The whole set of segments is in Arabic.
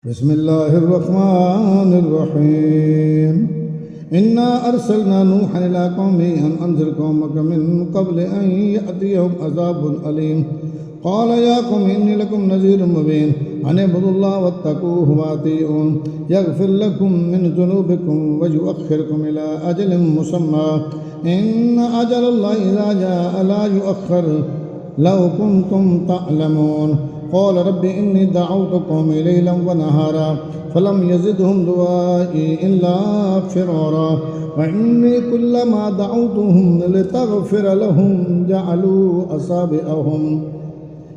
بسم الله الرحمن الرحيم إنا أرسلنا نوحا إلى قومه أن أنذر قومك من قبل أن يأتيهم عذاب أليم قال يا قوم إني لكم نذير مبين أن اعبدوا الله واتقوه وأطيعون يغفر لكم من ذنوبكم ويؤخركم إلى أجل مسمى إن أجل الله إذا جاء لا يؤخر لو كنتم تعلمون قال رب إني دعوت قومي ليلا ونهارا فلم يزدهم دعائي إلا فرارا وإني كلما دعوتهم لتغفر لهم جعلوا أصابعهم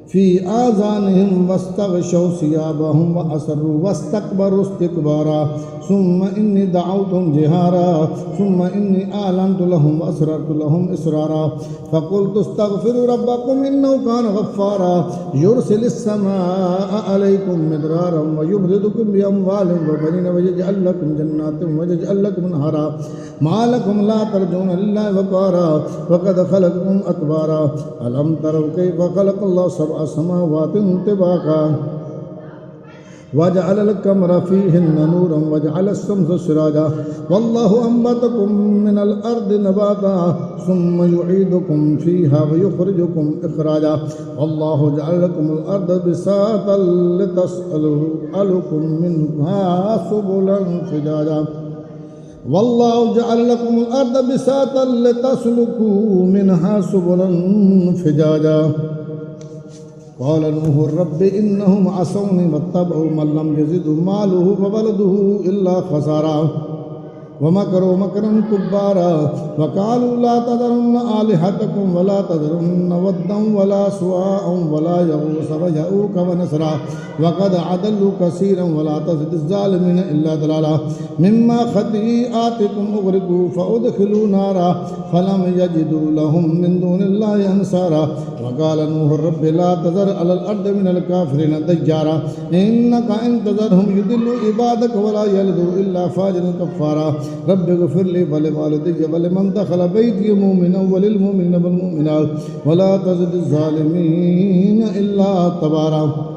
في آذانهم واستغشوا ثيابهم وأسروا واستكبروا استكبارا ثم إني دعوتهم جهارا ثم إني أعلنت لهم وأسررت لهم إسرارا فقلت استغفروا ربكم إنه كان غفارا يرسل السماء عليكم مدرارا ويمددكم بأموال وبنين ويجعل لكم جنات ويجعل لكم أنهارا ما لكم لا ترجون لله وقارا وقد خلقكم أطوارا ألم تروا كيف خلق الله سبع السماوات طباقا وجعل القمر فيهن نورا وجعل الشمس سراجا والله أنبتكم من الأرض نباتا ثم يعيدكم فيها ويخرجكم إخراجا والله جعل لكم الأرض بساطا لتسألكم منها سبلا فجاجا والله جعل لكم الأرض بساطا لتسلكوا منها سبلا فجاجا قال نوح رب إنهم عصوني واتبعوا من لم يزد ماله وولده إلا خسارا ومكروا مكرا كبارا وقالوا لا تذرن آلهتكم ولا تذرن ودا ولا سواء ولا يغوث ويعوق ونسرا وقد عدلوا كثيرا ولا تزد الظالمين إلا ضلالا مما خطيئاتكم أغرقوا فأدخلوا نارا فلم يجدوا لهم من دون الله أنصارا وقال نوح رب لا تذر على الأرض من الكافرين ديارا إنك إن تذرهم يضلوا عبادك ولا يلدوا إلا فاجرا كفارا رب اغفر لي ولوالدي ولمن دخل بيتي مؤمنا وللمؤمنين والمؤمنات ولا تزد الظالمين إلا تبارا